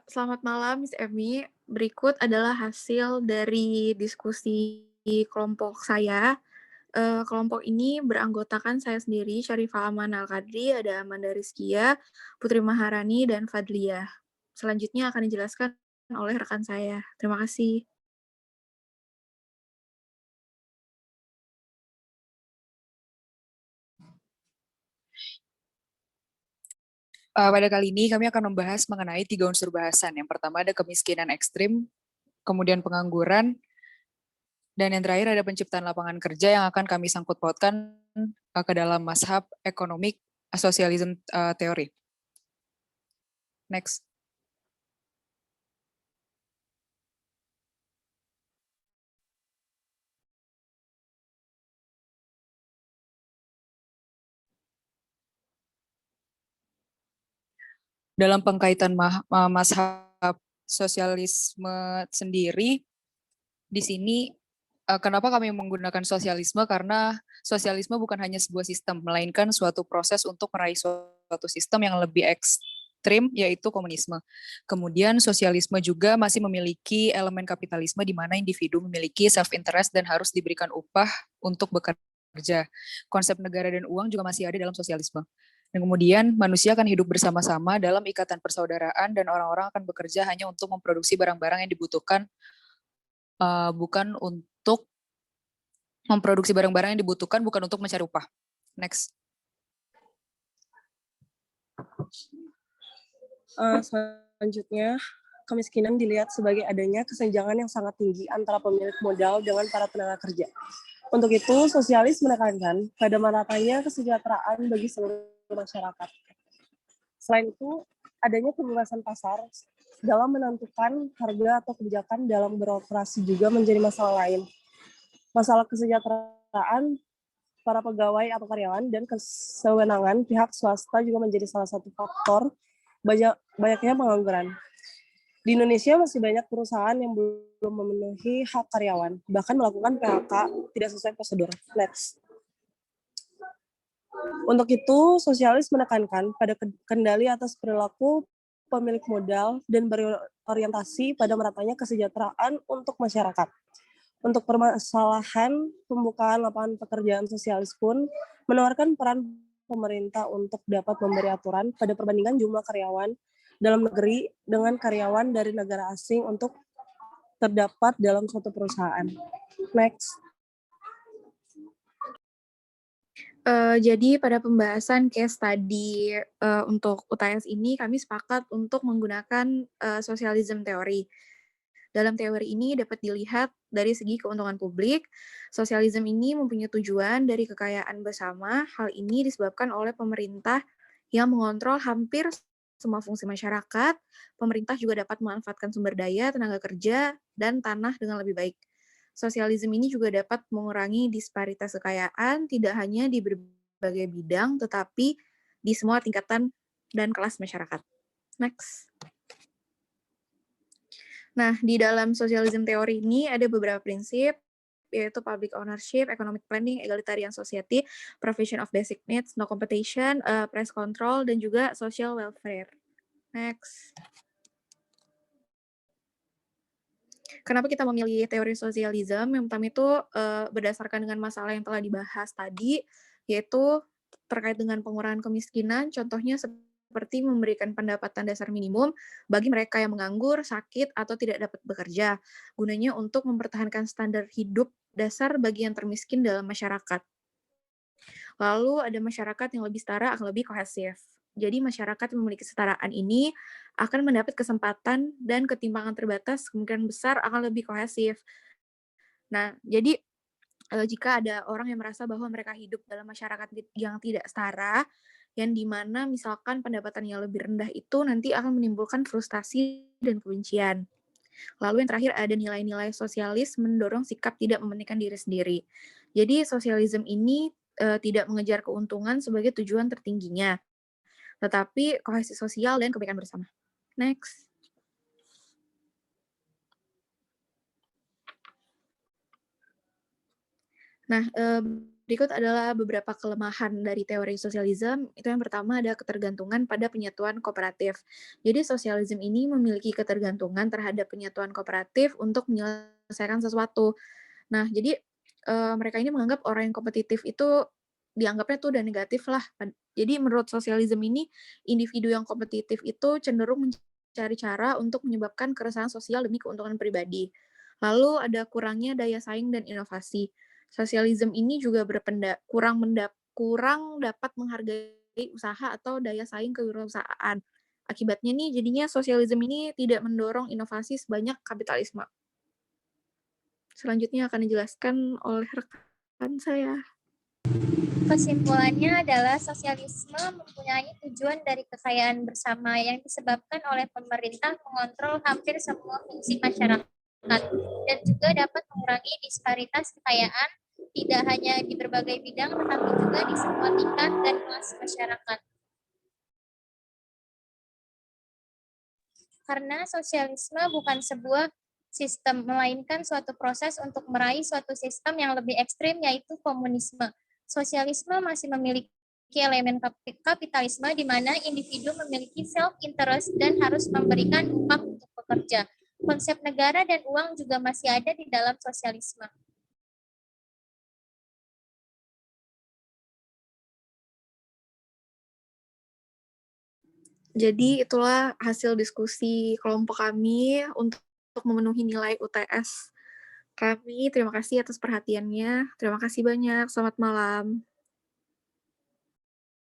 Selamat malam, Miss Emi. Berikut adalah hasil dari diskusi kelompok saya. Kelompok ini beranggotakan saya sendiri, Syarifah Aman Al-Qadri, ada Amanda Rizkia, Putri Maharani, dan Fadliah. Selanjutnya akan dijelaskan oleh rekan saya. Terima kasih. Pada kali ini kami akan membahas mengenai 3 unsur bahasan. Yang pertama ada kemiskinan ekstrim, kemudian pengangguran, dan yang terakhir ada penciptaan lapangan kerja yang akan kami sangkut pautkan ke dalam mazhab economic socialism theory. Next. Dalam pengkaitan mazhab sosialisme sendiri, di sini kenapa kami menggunakan sosialisme? Karena sosialisme bukan hanya sebuah sistem, melainkan suatu proses untuk meraih suatu sistem yang lebih ekstrim, yaitu komunisme. Kemudian sosialisme juga masih memiliki elemen kapitalisme di mana individu memiliki self-interest dan harus diberikan upah untuk bekerja. Konsep negara dan uang juga masih ada dalam sosialisme. Dan kemudian manusia akan hidup bersama-sama dalam ikatan persaudaraan dan orang-orang akan bekerja hanya untuk memproduksi barang-barang yang dibutuhkan, bukan untuk memproduksi barang-barang yang dibutuhkan, bukan untuk mencari upah. Next. Selanjutnya, kemiskinan dilihat sebagai adanya kesenjangan yang sangat tinggi antara pemilik modal dengan para tenaga kerja. Untuk itu, sosialis menekankan pada meratanya kesejahteraan bagi seluruh masyarakat. Selain itu, adanya kebebasan pasar dalam menentukan harga atau kebijakan dalam beroperasi juga menjadi masalah lain. Masalah kesejahteraan para pegawai atau karyawan dan kesewenangan pihak swasta juga menjadi salah satu faktor banyaknya pengangguran. Di Indonesia masih banyak perusahaan yang belum memenuhi hak karyawan, bahkan melakukan PHK tidak sesuai prosedur. Next. Untuk itu, sosialis menekankan pada kendali atas perilaku pemilik modal dan berorientasi pada meratanya kesejahteraan untuk masyarakat. Untuk permasalahan pembukaan lapangan pekerjaan sosialis pun menawarkan peran pemerintah untuk dapat memberi aturan pada perbandingan jumlah karyawan dalam negeri dengan karyawan dari negara asing untuk terdapat dalam suatu perusahaan. Next. Jadi pada pembahasan case study untuk UTS ini kami sepakat untuk menggunakan socialism theory. Dalam teori ini dapat dilihat dari segi keuntungan publik, sosialisme ini mempunyai tujuan dari kekayaan bersama. Hal ini disebabkan oleh pemerintah yang mengontrol hampir semua fungsi masyarakat. Pemerintah juga dapat memanfaatkan sumber daya, tenaga kerja, dan tanah dengan lebih baik. Sosialisme ini juga dapat mengurangi disparitas kekayaan, tidak hanya di berbagai bidang, tetapi di semua tingkatan dan kelas masyarakat. Next. Nah, di dalam socialism teori ini ada beberapa prinsip, yaitu public ownership, economic planning, egalitarian society, provision of basic needs, no competition, price control, dan juga social welfare. Next. Kenapa kita memilih teori sosialisme? Yang pertama itu berdasarkan dengan masalah yang telah dibahas tadi, yaitu terkait dengan pengurangan kemiskinan, contohnya seperti memberikan pendapatan dasar minimum bagi mereka yang menganggur, sakit, atau tidak dapat bekerja, gunanya untuk mempertahankan standar hidup dasar bagi yang termiskin dalam masyarakat. Lalu ada masyarakat yang lebih setara akan lebih kohesif. Jadi masyarakat yang memiliki kesetaraan ini akan mendapat kesempatan dan ketimpangan terbatas kemungkinan besar akan lebih kohesif. Nah, jadi jika ada orang yang merasa bahwa mereka hidup dalam masyarakat yang tidak setara, yang dimana misalkan pendapatannya lebih rendah itu nanti akan menimbulkan frustasi dan kebencian. Lalu yang terakhir ada nilai-nilai sosialis mendorong sikap tidak mementingkan diri sendiri. Jadi sosialisme ini tidak mengejar keuntungan sebagai tujuan tertingginya, tetapi kohesi sosial dan kebaikan bersama. Next. Nah, Berikut adalah beberapa kelemahan dari teori sosialisme. Itu yang pertama ada ketergantungan pada penyatuan kooperatif. Jadi sosialisme ini memiliki ketergantungan terhadap penyatuan kooperatif untuk menyelesaikan sesuatu. Nah, jadi mereka ini menganggap orang yang kompetitif itu dianggapnya tuh udah negatif lah. Jadi menurut sosialisme ini, individu yang kompetitif itu cenderung mencari cara untuk menyebabkan keresahan sosial demi keuntungan pribadi. Lalu ada kurangnya daya saing dan inovasi. Sosialisme ini juga kurang dapat menghargai usaha atau daya saing kewirausahaan. Akibatnya nih, jadinya sosialisme ini tidak mendorong inovasi sebanyak kapitalisme. Selanjutnya akan dijelaskan oleh rekan saya. Kesimpulannya adalah sosialisme mempunyai tujuan dari kekayaan bersama yang disebabkan oleh pemerintah mengontrol hampir semua fungsi masyarakat dan juga dapat mengurangi disparitas kekayaan tidak hanya di berbagai bidang tetapi juga di semua tingkat dan kelas masyarakat. Karena sosialisme bukan sebuah sistem, melainkan suatu proses untuk meraih suatu sistem yang lebih ekstrim, yaitu komunisme. Sosialisme masih memiliki elemen kapitalisme di mana individu memiliki self-interest dan harus memberikan upah untuk bekerja. Konsep negara dan uang juga masih ada di dalam sosialisme. Jadi itulah hasil diskusi kelompok kami untuk memenuhi nilai UTS kami. Terima kasih atas perhatiannya. Terima kasih banyak. Selamat malam.